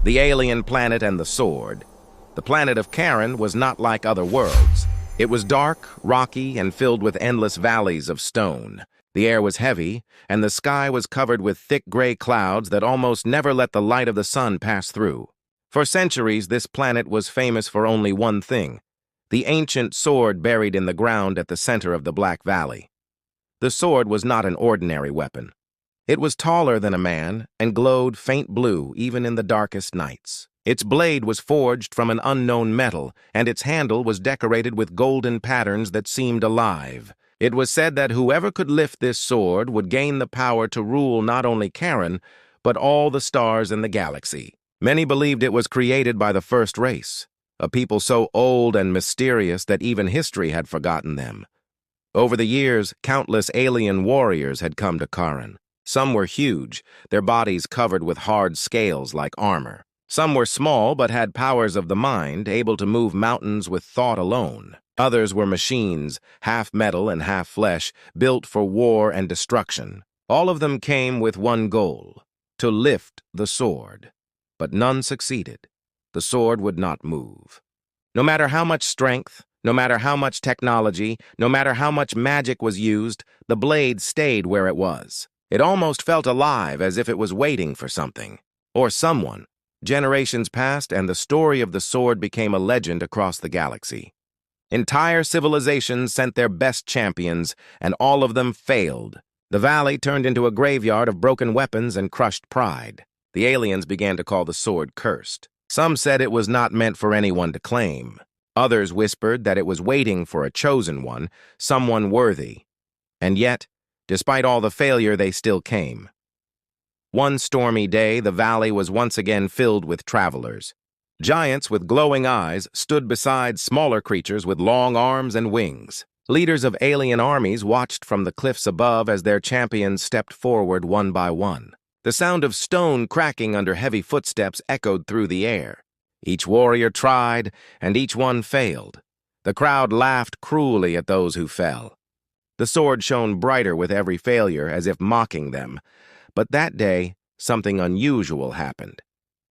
The alien planet and the sword. The planet of Charon was not like other worlds. It was dark, rocky, and filled with endless valleys of stone. The air was heavy, and the sky was covered with thick gray clouds that almost never let the light of the sun pass through. For centuries, this planet was famous for only one thing: the ancient sword buried in the ground at the center of the Black Valley. The sword was not an ordinary weapon. It was taller than a man and glowed faint blue even in the darkest nights. Its blade was forged from an unknown metal, and its handle was decorated with golden patterns that seemed alive. It was said that whoever could lift this sword would gain the power to rule not only Charon, but all the stars in the galaxy. Many believed it was created by the first race, a people so old and mysterious that even history had forgotten them. Over the years, countless alien warriors had come to Charon. Some were huge, their bodies covered with hard scales like armor. Some were small but had powers of the mind, able to move mountains with thought alone. Others were machines, half metal and half flesh, built for war and destruction. All of them came with one goal: to lift the sword. But none succeeded. The sword would not move. No matter how much strength, no matter how much technology, no matter how much magic was used, the blade stayed where it was. It almost felt alive, as if it was waiting for something, or someone. Generations passed, and the story of the sword became a legend across the galaxy. Entire civilizations sent their best champions, and all of them failed. The valley turned into a graveyard of broken weapons and crushed pride. The aliens began to call the sword cursed. Some said it was not meant for anyone to claim. Others whispered that it was waiting for a chosen one, someone worthy. And yet, despite all the failure, they still came. One stormy day, the valley was once again filled with travelers. Giants with glowing eyes stood beside smaller creatures with long arms and wings. Leaders of alien armies watched from the cliffs above as their champions stepped forward one by one. The sound of stone cracking under heavy footsteps echoed through the air. Each warrior tried, and each one failed. The crowd laughed cruelly at those who fell. The sword shone brighter with every failure, as if mocking them. But that day, something unusual happened.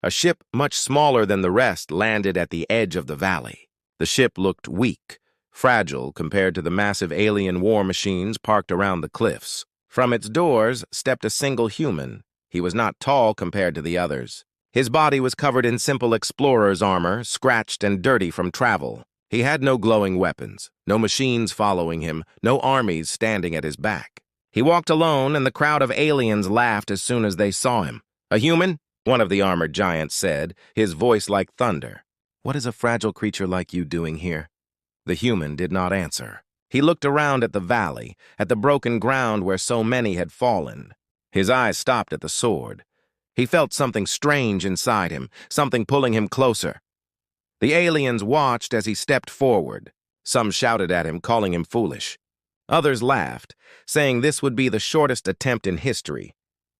A ship much smaller than the rest landed at the edge of the valley. The ship looked weak, fragile compared to the massive alien war machines parked around the cliffs. From its doors stepped a single human. He was not tall compared to the others. His body was covered in simple explorer's armor, scratched and dirty from travel. He had no glowing weapons, no machines following him, no armies standing at his back. He walked alone, and the crowd of aliens laughed as soon as they saw him. "A human?" one of the armored giants said, his voice like thunder. "What is a fragile creature like you doing here?" The human did not answer. He looked around at the valley, at the broken ground where so many had fallen. His eyes stopped at the sword. He felt something strange inside him, something pulling him closer. The aliens watched as he stepped forward. Some shouted at him, calling him foolish. Others laughed, saying this would be the shortest attempt in history.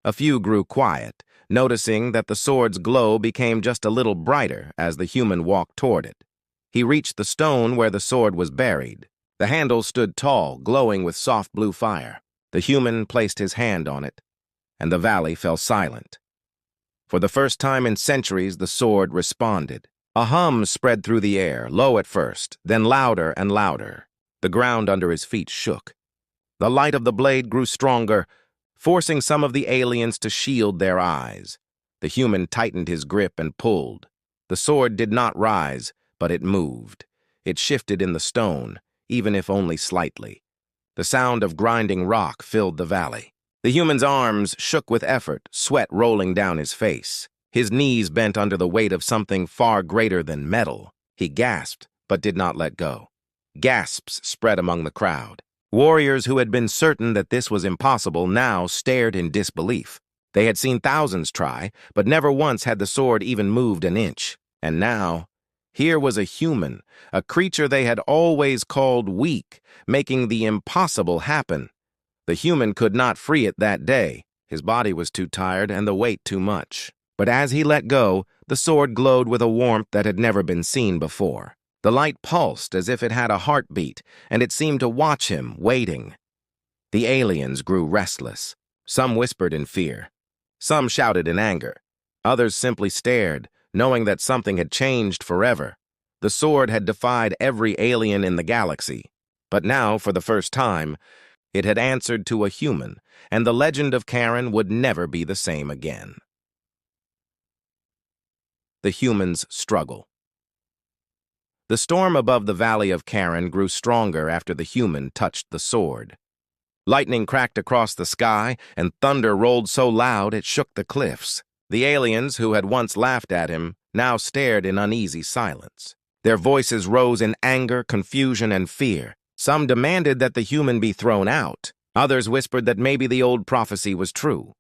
A few grew quiet, noticing that the sword's glow became just a little brighter as the human walked toward it. He reached the stone where the sword was buried. The handle stood tall, glowing with soft blue fire. The human placed his hand on it, and the valley fell silent. For the first time in centuries, the sword responded. A hum spread through the air, low at first, then louder and louder. The ground under his feet shook. The light of the blade grew stronger, forcing some of the aliens to shield their eyes. The human tightened his grip and pulled. The sword did not rise, but it moved. It shifted in the stone, even if only slightly. The sound of grinding rock filled the valley. The human's arms shook with effort, sweat rolling down his face. His knees bent under the weight of something far greater than metal. He gasped, but did not let go. Gasps spread among the crowd. Warriors who had been certain that this was impossible now stared in disbelief. They had seen thousands try, but never once had the sword even moved an inch. And now, here was a human, a creature they had always called weak, making the impossible happen. The human could not free it that day. His body was too tired and the weight too much. But as he let go, the sword glowed with a warmth that had never been seen before. The light pulsed as if it had a heartbeat, and it seemed to watch him, waiting. The aliens grew restless. Some whispered in fear. Some shouted in anger. Others simply stared, knowing that something had changed forever. The sword had defied every alien in the galaxy. But now, for the first time, it had answered to a human, and the legend of Karen would never be the same again. The humans' struggle. The storm above the valley of Karen grew stronger after the human touched the sword. Lightning cracked across the sky, and thunder rolled so loud it shook the cliffs. The aliens, who had once laughed at him, now stared in uneasy silence. Their voices rose in anger, confusion, and fear. Some demanded that the human be thrown out. Others whispered that maybe the old prophecy was true.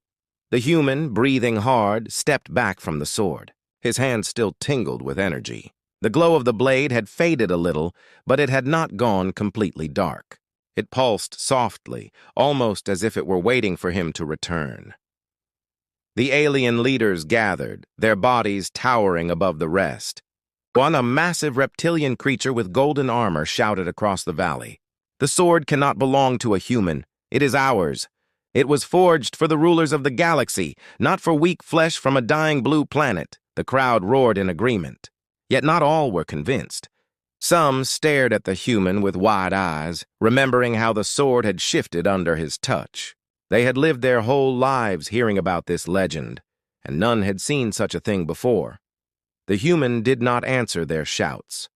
The human, breathing hard, stepped back from the sword. His hands still tingled with energy. The glow of the blade had faded a little, but it had not gone completely dark. It pulsed softly, almost as if it were waiting for him to return. The alien leaders gathered, their bodies towering above the rest. A massive reptilian creature with golden armor shouted across the valley. "The sword cannot belong to a human. It is ours. It was forged for the rulers of the galaxy, not for weak flesh from a dying blue planet." The crowd roared in agreement. Yet not all were convinced. Some stared at the human with wide eyes, remembering how the sword had shifted under his touch. They had lived their whole lives hearing about this legend, and none had seen such a thing before. The human did not answer their shouts.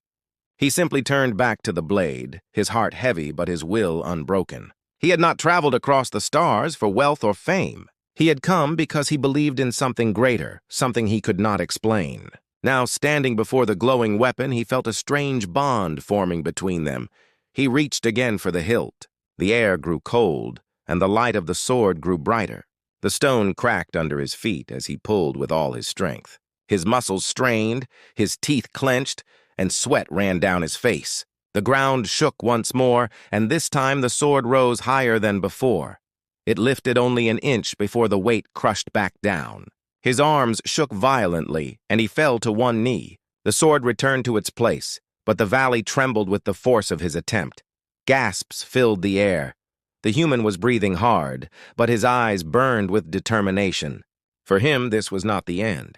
He simply turned back to the blade, his heart heavy but his will unbroken. He had not traveled across the stars for wealth or fame. He had come because he believed in something greater, something he could not explain. Now, standing before the glowing weapon, he felt a strange bond forming between them. He reached again for the hilt. The air grew cold, and the light of the sword grew brighter. The stone cracked under his feet as he pulled with all his strength. His muscles strained, his teeth clenched, and sweat ran down his face. The ground shook once more, and this time the sword rose higher than before. It lifted only an inch before the weight crushed back down. His arms shook violently, and he fell to one knee. The sword returned to its place, but the valley trembled with the force of his attempt. Gasps filled the air. The human was breathing hard, but his eyes burned with determination. For him, this was not the end.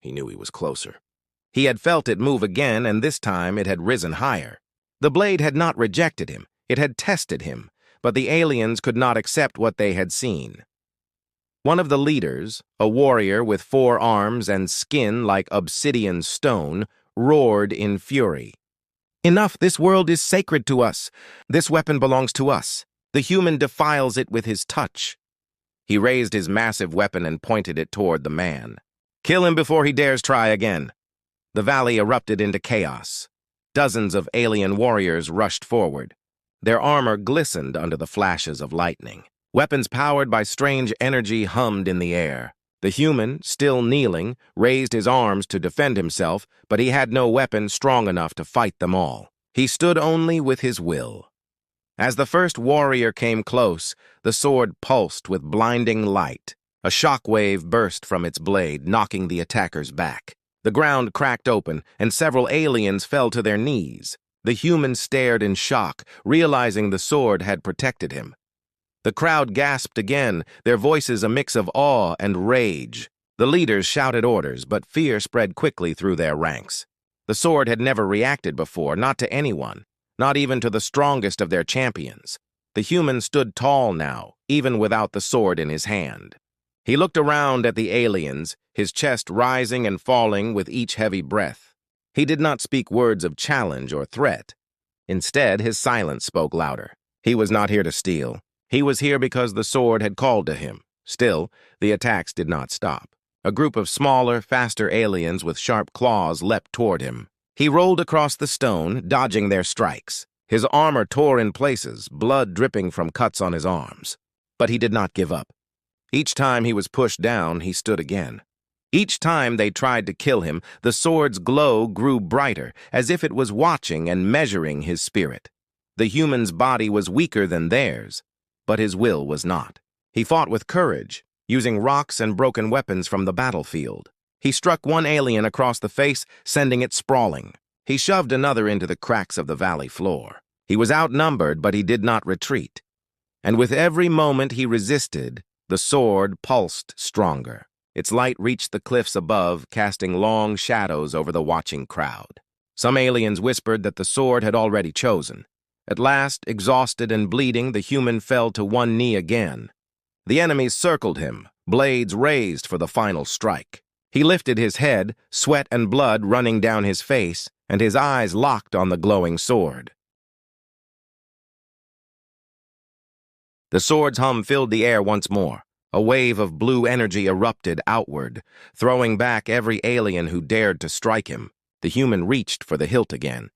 He knew he was closer. He had felt it move again, and this time it had risen higher. The blade had not rejected him. It had tested him, but the aliens could not accept what they had seen. One of the leaders, a warrior with 4 arms and skin like obsidian stone, roared in fury. "Enough! This world is sacred to us. This weapon belongs to us. The human defiles it with his touch." He raised his massive weapon and pointed it toward the man. "Kill him before he dares try again." The valley erupted into chaos. Dozens of alien warriors rushed forward. Their armor glistened under the flashes of lightning. Weapons powered by strange energy hummed in the air. The human, still kneeling, raised his arms to defend himself, but he had no weapon strong enough to fight them all. He stood only with his will. As the first warrior came close, the sword pulsed with blinding light. A shockwave burst from its blade, knocking the attackers back. The ground cracked open, and several aliens fell to their knees. The human stared in shock, realizing the sword had protected him. The crowd gasped again, their voices a mix of awe and rage. The leaders shouted orders, but fear spread quickly through their ranks. The sword had never reacted before, not to anyone, not even to the strongest of their champions. The human stood tall now, even without the sword in his hand. He looked around at the aliens, his chest rising and falling with each heavy breath. He did not speak words of challenge or threat. Instead, his silence spoke louder. He was not here to steal. He was here because the sword had called to him. Still, the attacks did not stop. A group of smaller, faster aliens with sharp claws leapt toward him. He rolled across the stone, dodging their strikes. His armor tore in places, blood dripping from cuts on his arms. But he did not give up. Each time he was pushed down, he stood again. Each time they tried to kill him, the sword's glow grew brighter, as if it was watching and measuring his spirit. The human's body was weaker than theirs, but his will was not. He fought with courage, using rocks and broken weapons from the battlefield. He struck one alien across the face, sending it sprawling. He shoved another into the cracks of the valley floor. He was outnumbered, but he did not retreat. And with every moment he resisted, the sword pulsed stronger. Its light reached the cliffs above, casting long shadows over the watching crowd. Some aliens whispered that the sword had already chosen. At last, exhausted and bleeding, the human fell to one knee again. The enemies circled him, blades raised for the final strike. He lifted his head, sweat and blood running down his face, and his eyes locked on the glowing sword. The sword's hum filled the air once more. A wave of blue energy erupted outward, throwing back every alien who dared to strike him. The human reached for the hilt again.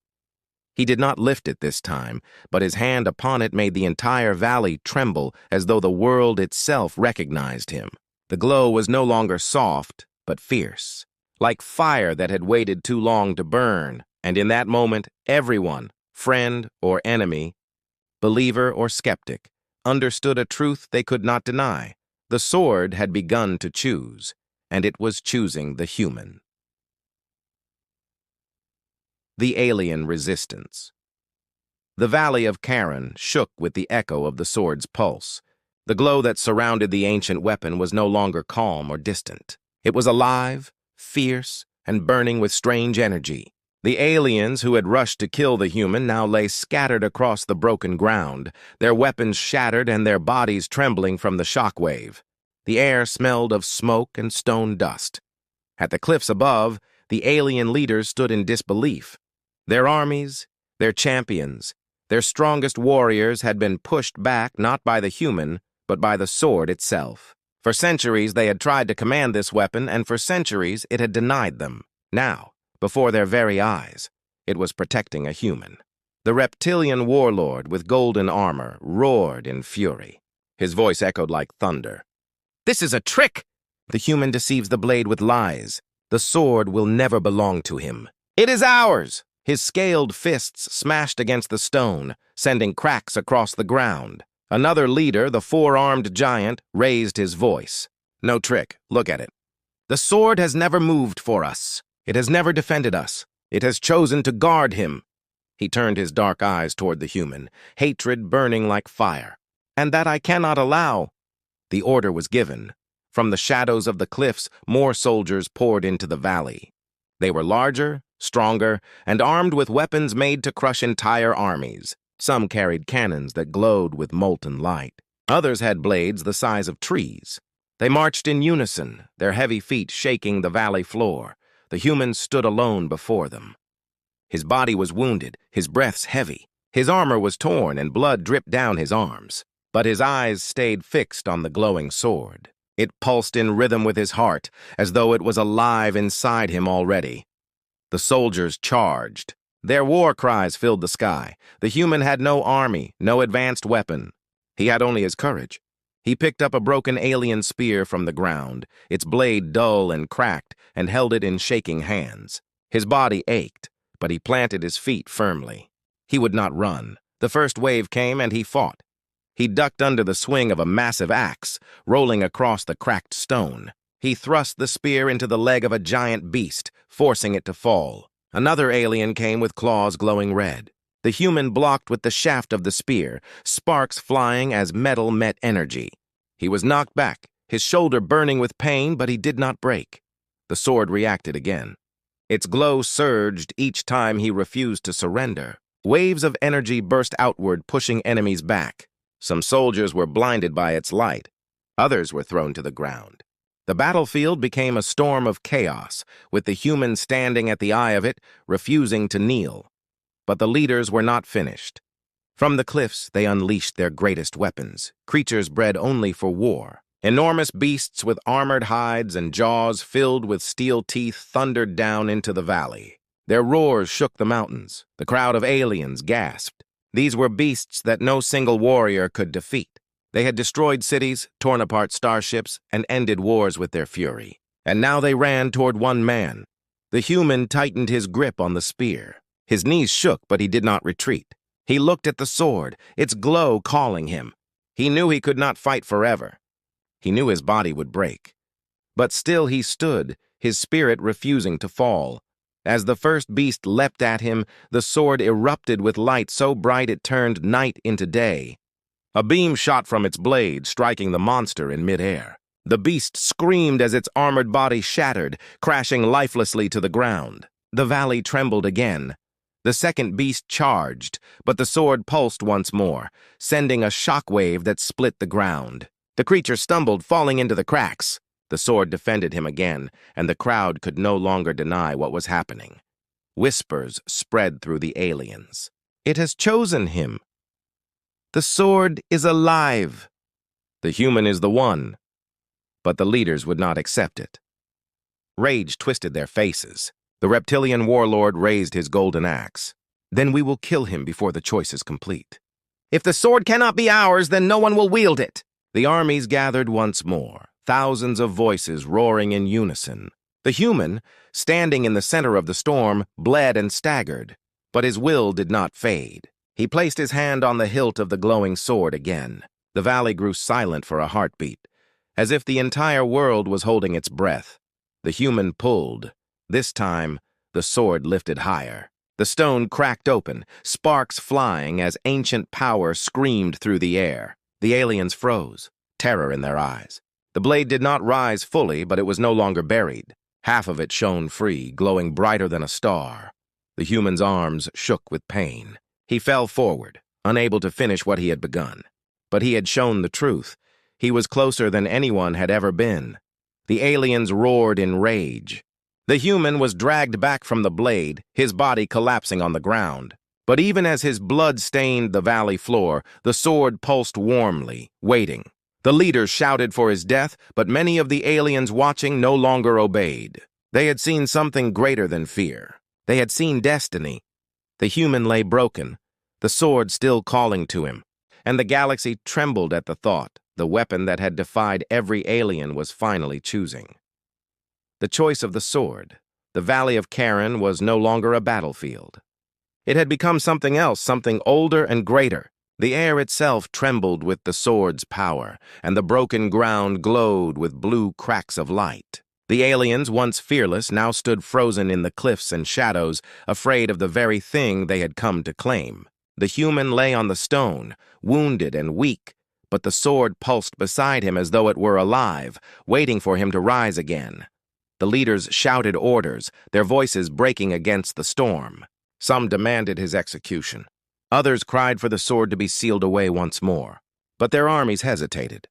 He did not lift it this time, but his hand upon it made the entire valley tremble as though the world itself recognized him. The glow was no longer soft, but fierce, like fire that had waited too long to burn, and in that moment, everyone, friend or enemy, believer or skeptic, understood a truth they could not deny. The sword had begun to choose, and it was choosing the human. The alien resistance. The valley of Karen shook with the echo of the sword's pulse. The glow that surrounded the ancient weapon was no longer calm or distant. It was alive, fierce, and burning with strange energy. The aliens who had rushed to kill the human now lay scattered across the broken ground, their weapons shattered and their bodies trembling from the shockwave. The air smelled of smoke and stone dust. At the cliffs above, the alien leaders stood in disbelief. Their armies, their champions, their strongest warriors had been pushed back not by the human, but by the sword itself. For centuries they had tried to command this weapon, and for centuries it had denied them. Now, before their very eyes, it was protecting a human. The reptilian warlord with golden armor roared in fury. His voice echoed like thunder. "This is a trick! The human deceives the blade with lies. The sword will never belong to him. It is ours!" His scaled fists smashed against the stone, sending cracks across the ground. Another leader, the four-armed giant, raised his voice. "No trick. Look at it. The sword has never moved for us. It has never defended us. It has chosen to guard him." He turned his dark eyes toward the human, hatred burning like fire. "And that I cannot allow." The order was given. From the shadows of the cliffs, more soldiers poured into the valley. They were larger, stronger, and armed with weapons made to crush entire armies. Some carried cannons that glowed with molten light. Others had blades the size of trees. They marched in unison, their heavy feet shaking the valley floor. The human stood alone before them. His body was wounded, his breaths heavy. His armor was torn and blood dripped down his arms. But his eyes stayed fixed on the glowing sword. It pulsed in rhythm with his heart, as though it was alive inside him already. The soldiers charged. Their war cries filled the sky. The human had no army, no advanced weapon. He had only his courage. He picked up a broken alien spear from the ground, its blade dull and cracked, and held it in shaking hands. His body ached, but he planted his feet firmly. He would not run. The first wave came and he fought. He ducked under the swing of a massive axe, rolling across the cracked stone. He thrust the spear into the leg of a giant beast, forcing it to fall. Another alien came with claws glowing red. The human blocked with the shaft of the spear, sparks flying as metal met energy. He was knocked back, his shoulder burning with pain, but he did not break. The sword reacted again. Its glow surged each time he refused to surrender. Waves of energy burst outward, pushing enemies back. Some soldiers were blinded by its light. Others were thrown to the ground. The battlefield became a storm of chaos, with the human standing at the eye of it, refusing to kneel. But the leaders were not finished. From the cliffs, they unleashed their greatest weapons, creatures bred only for war. Enormous beasts with armored hides and jaws filled with steel teeth thundered down into the valley. Their roars shook the mountains. The crowd of aliens gasped. These were beasts that no single warrior could defeat. They had destroyed cities, torn apart starships, and ended wars with their fury. And now they ran toward one man. The human tightened his grip on the spear. His knees shook, but he did not retreat. He looked at the sword, its glow calling him. He knew he could not fight forever. He knew his body would break. But still he stood, his spirit refusing to fall. As the first beast leapt at him, the sword erupted with light so bright it turned night into day. A beam shot from its blade, striking the monster in midair. The beast screamed as its armored body shattered, crashing lifelessly to the ground. The valley trembled again. The second beast charged, but the sword pulsed once more, sending a shockwave that split the ground. The creature stumbled, falling into the cracks. The sword defended him again, and the crowd could no longer deny what was happening. Whispers spread through the aliens. It has chosen him. The sword is alive. The human is the one. But the leaders would not accept it. Rage twisted their faces. The reptilian warlord raised his golden axe. Then we will kill him before the choice is complete. If the sword cannot be ours, then no one will wield it. The armies gathered once more, thousands of voices roaring in unison. The human, standing in the center of the storm, bled and staggered, but his will did not fade. He placed his hand on the hilt of the glowing sword again. The valley grew silent for a heartbeat, as if the entire world was holding its breath. The human pulled. This time, the sword lifted higher. The stone cracked open, sparks flying as ancient power screamed through the air. The aliens froze, terror in their eyes. The blade did not rise fully, but it was no longer buried. Half of it shone free, glowing brighter than a star. The human's arms shook with pain. He fell forward, unable to finish what he had begun. But he had shown the truth. He was closer than anyone had ever been. The aliens roared in rage. The human was dragged back from the blade, his body collapsing on the ground. But even as his blood stained the valley floor, the sword pulsed warmly, waiting. The leaders shouted for his death, but many of the aliens watching no longer obeyed. They had seen something greater than fear. They had seen destiny. The human lay broken, the sword still calling to him, and the galaxy trembled at the thought. The weapon that had defied every alien was finally choosing. The choice of the sword. The Valley of Karen was no longer a battlefield. It had become something else, something older and greater. The air itself trembled with the sword's power, and the broken ground glowed with blue cracks of light. The aliens, once fearless, now stood frozen in the cliffs and shadows, afraid of the very thing they had come to claim. The human lay on the stone, wounded and weak, but the sword pulsed beside him as though it were alive, waiting for him to rise again. The leaders shouted orders, their voices breaking against the storm. Some demanded his execution. Others cried for the sword to be sealed away once more. But their armies hesitated.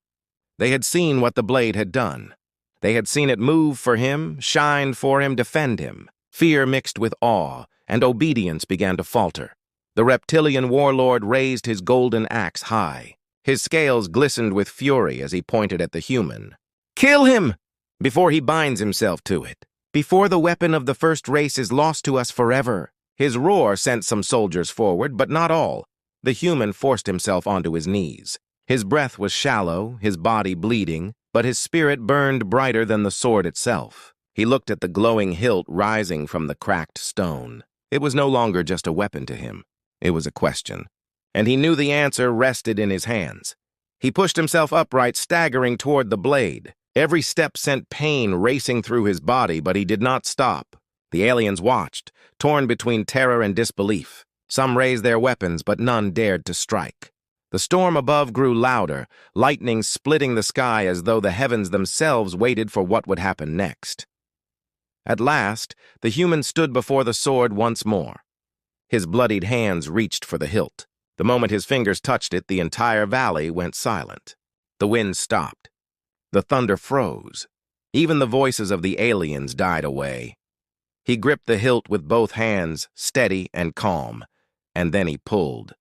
They had seen what the blade had done. They had seen it move for him, shine for him, defend him. Fear mixed with awe, and obedience began to falter. The reptilian warlord raised his golden axe high. His scales glistened with fury as he pointed at the human. "Kill him! Before he binds himself to it. Before the weapon of the first race is lost to us forever." His roar sent some soldiers forward, but not all. The human forced himself onto his knees. His breath was shallow, his body bleeding, but his spirit burned brighter than the sword itself. He looked at the glowing hilt rising from the cracked stone. It was no longer just a weapon to him. It was a question. And he knew the answer rested in his hands. He pushed himself upright, staggering toward the blade. Every step sent pain racing through his body, but he did not stop. The aliens watched, torn between terror and disbelief. Some raised their weapons, but none dared to strike. The storm above grew louder, lightning splitting the sky as though the heavens themselves waited for what would happen next. At last, the human stood before the sword once more. His bloodied hands reached for the hilt. The moment his fingers touched it, the entire valley went silent. The wind stopped. The thunder froze. Even the voices of the aliens died away. He gripped the hilt with both hands, steady and calm, and then he pulled.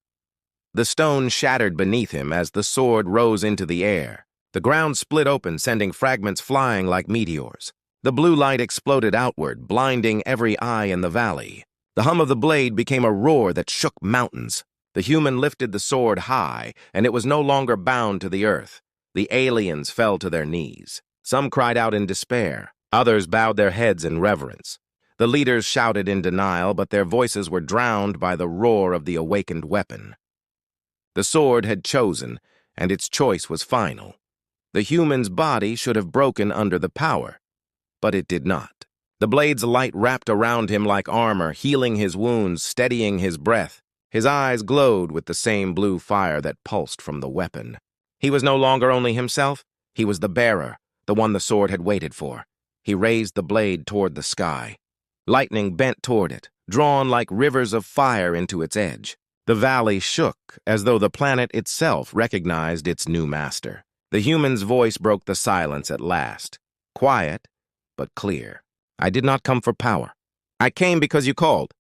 The stone shattered beneath him as the sword rose into the air. The ground split open, sending fragments flying like meteors. The blue light exploded outward, blinding every eye in the valley. The hum of the blade became a roar that shook mountains. The human lifted the sword high, and it was no longer bound to the earth. The aliens fell to their knees. Some cried out in despair. Others bowed their heads in reverence. The leaders shouted in denial, but their voices were drowned by the roar of the awakened weapon. The sword had chosen, and its choice was final. The human's body should have broken under the power, but it did not. The blade's light wrapped around him like armor, healing his wounds, steadying his breath. His eyes glowed with the same blue fire that pulsed from the weapon. He was no longer only himself, he was the bearer, the one the sword had waited for. He raised the blade toward the sky. Lightning bent toward it, drawn like rivers of fire into its edge. The valley shook as though the planet itself recognized its new master. The human's voice broke the silence at last, quiet but clear. "I did not come for power. I came because you called."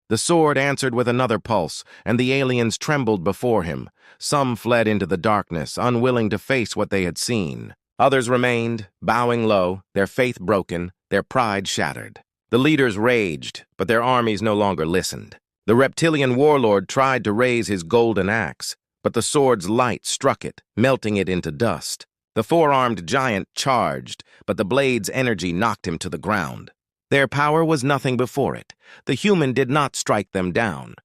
The sword answered with another pulse, and the aliens trembled before him. Some fled into the darkness, unwilling to face what they had seen. Others remained, bowing low, their faith broken, their pride shattered. The leaders raged, but their armies no longer listened. The reptilian warlord tried to raise his golden axe, but the sword's light struck it, melting it into dust. The four-armed giant charged, but the blade's energy knocked him to the ground. Their power was nothing before it. The human did not strike them down.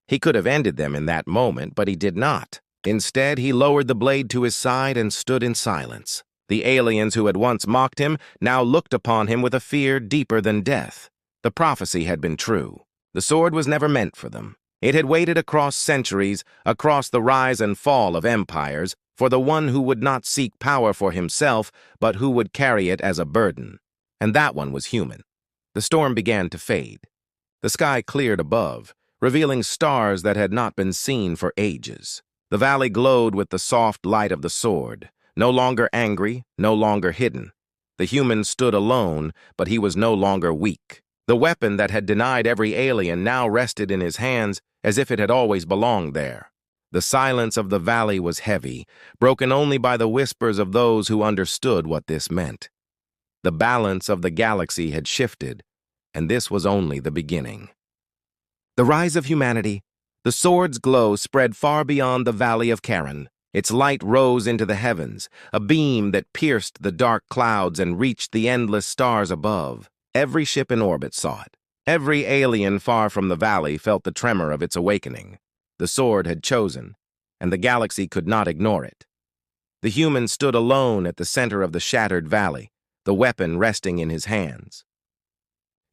He could have ended them in that moment, but he did not. Instead, he lowered the blade to his side and stood in silence. The aliens who had once mocked him now looked upon him with a fear deeper than death. The prophecy had been true. The sword was never meant for them. It had waited across centuries, across the rise and fall of empires, for the one who would not seek power for himself, but who would carry it as a burden. And that one was human. The storm began to fade. The sky cleared above, revealing stars that had not been seen for ages. The valley glowed with the soft light of the sword, no longer angry, no longer hidden. The human stood alone, but he was no longer weak. The weapon that had denied every alien now rested in his hands as if it had always belonged there. The silence of the valley was heavy, broken only by the whispers of those who understood what this meant. The balance of the galaxy had shifted, and this was only the beginning. The rise of humanity. The sword's glow spread far beyond the valley of Charon. Its light rose into the heavens, a beam that pierced the dark clouds and reached the endless stars above. Every ship in orbit saw it. Every alien far from the valley felt the tremor of its awakening. The sword had chosen, and the galaxy could not ignore it. The human stood alone at the center of the shattered valley, the weapon resting in his hands.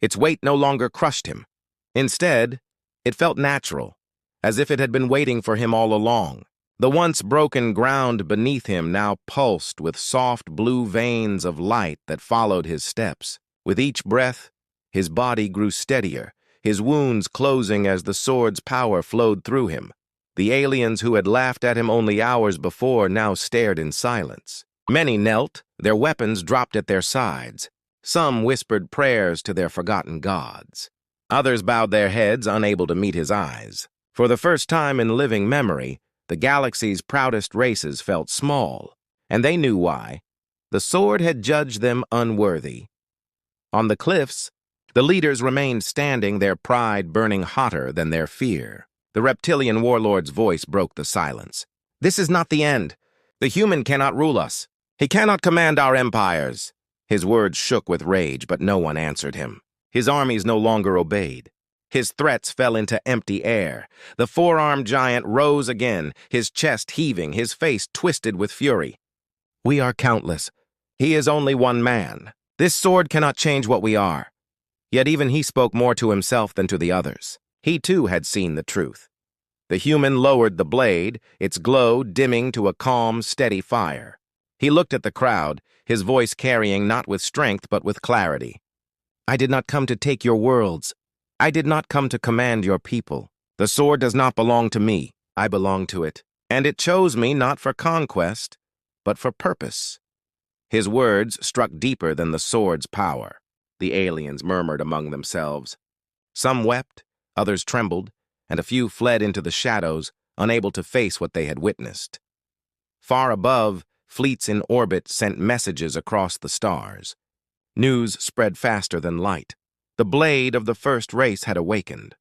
Its weight no longer crushed him. Instead, it felt natural, as if it had been waiting for him all along. The once broken ground beneath him now pulsed with soft blue veins of light that followed his steps. With each breath, his body grew steadier, his wounds closing as the sword's power flowed through him. The aliens who had laughed at him only hours before now stared in silence. Many knelt, their weapons dropped at their sides. Some whispered prayers to their forgotten gods. Others bowed their heads, unable to meet his eyes. For the first time in living memory, the galaxy's proudest races felt small, and they knew why. The sword had judged them unworthy. On the cliffs, the leaders remained standing, their pride burning hotter than their fear. The reptilian warlord's voice broke the silence. "This is not the end. The human cannot rule us. He cannot command our empires." His words shook with rage, but no one answered him. His armies no longer obeyed. His threats fell into empty air. The four-armed giant rose again, his chest heaving, his face twisted with fury. "We are countless. He is only one man. This sword cannot change what we are." Yet even he spoke more to himself than to the others. He too had seen the truth. The human lowered the blade, its glow dimming to a calm, steady fire. He looked at the crowd, his voice carrying not with strength but with clarity. "I did not come to take your worlds. I did not come to command your people. The sword does not belong to me. I belong to it. And it chose me not for conquest, but for purpose." His words struck deeper than the sword's power. The aliens murmured among themselves. Some wept, others trembled, and a few fled into the shadows, unable to face what they had witnessed. Far above, fleets in orbit sent messages across the stars. News spread faster than light. The blade of the first race had awakened.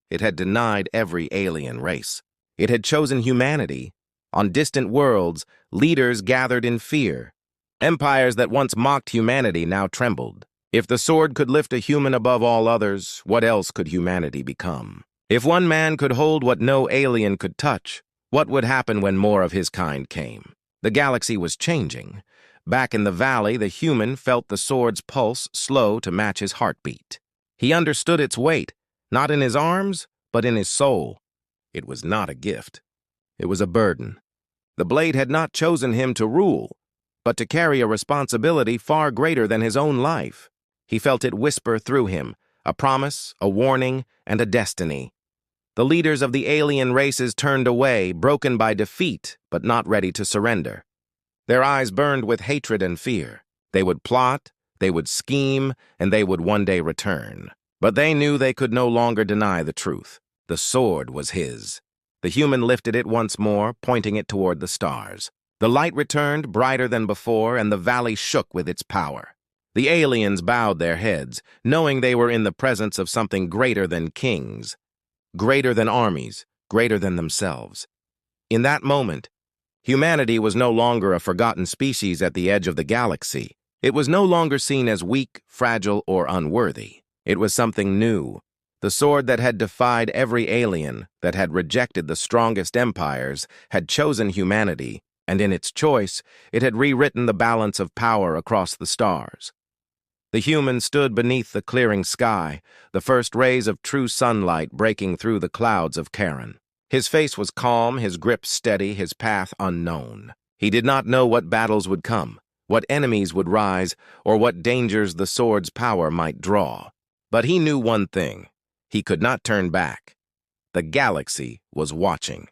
It had denied every alien race. It had chosen humanity. On distant worlds, leaders gathered in fear. Empires that once mocked humanity now trembled. If the sword could lift a human above all others, what else could humanity become? If one man could hold what no alien could touch, what would happen when more of his kind came? The galaxy was changing. Back in the valley, the human felt the sword's pulse slow to match his heartbeat. He understood its weight, not in his arms, but in his soul. It was not a gift. It was a burden. The blade had not chosen him to rule, but to carry a responsibility far greater than his own life. He felt it whisper through him, a promise, a warning, and a destiny. The leaders of the alien races turned away, broken by defeat, but not ready to surrender. Their eyes burned with hatred and fear. They would plot, they would scheme, and they would one day return. But they knew they could no longer deny the truth. The sword was his. The human lifted it once more, pointing it toward the stars. The light returned, brighter than before, and the valley shook with its power. The aliens bowed their heads, knowing they were in the presence of something greater than kings, greater than armies, greater than themselves. In that moment, humanity was no longer a forgotten species at the edge of the galaxy. It was no longer seen as weak, fragile, or unworthy. It was something new. The sword that had defied every alien, that had rejected the strongest empires, had chosen humanity, and in its choice, it had rewritten the balance of power across the stars. The human stood beneath the clearing sky, the first rays of true sunlight breaking through the clouds of Karen. His face was calm, his grip steady, his path unknown. He did not know what battles would come, what enemies would rise, or what dangers the sword's power might draw. But he knew one thing. He could not turn back. The galaxy was watching.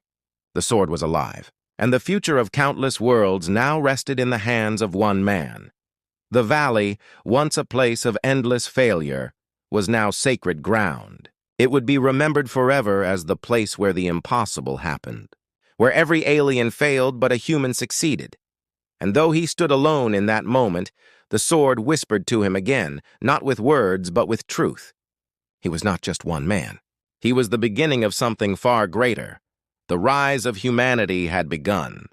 The sword was alive, and the future of countless worlds now rested in the hands of one man. The valley, once a place of endless failure, was now sacred ground. It would be remembered forever as the place where the impossible happened, where every alien failed but a human succeeded. And though he stood alone in that moment, the sword whispered to him again, not with words but with truth. He was not just one man. He was the beginning of something far greater. The rise of humanity had begun.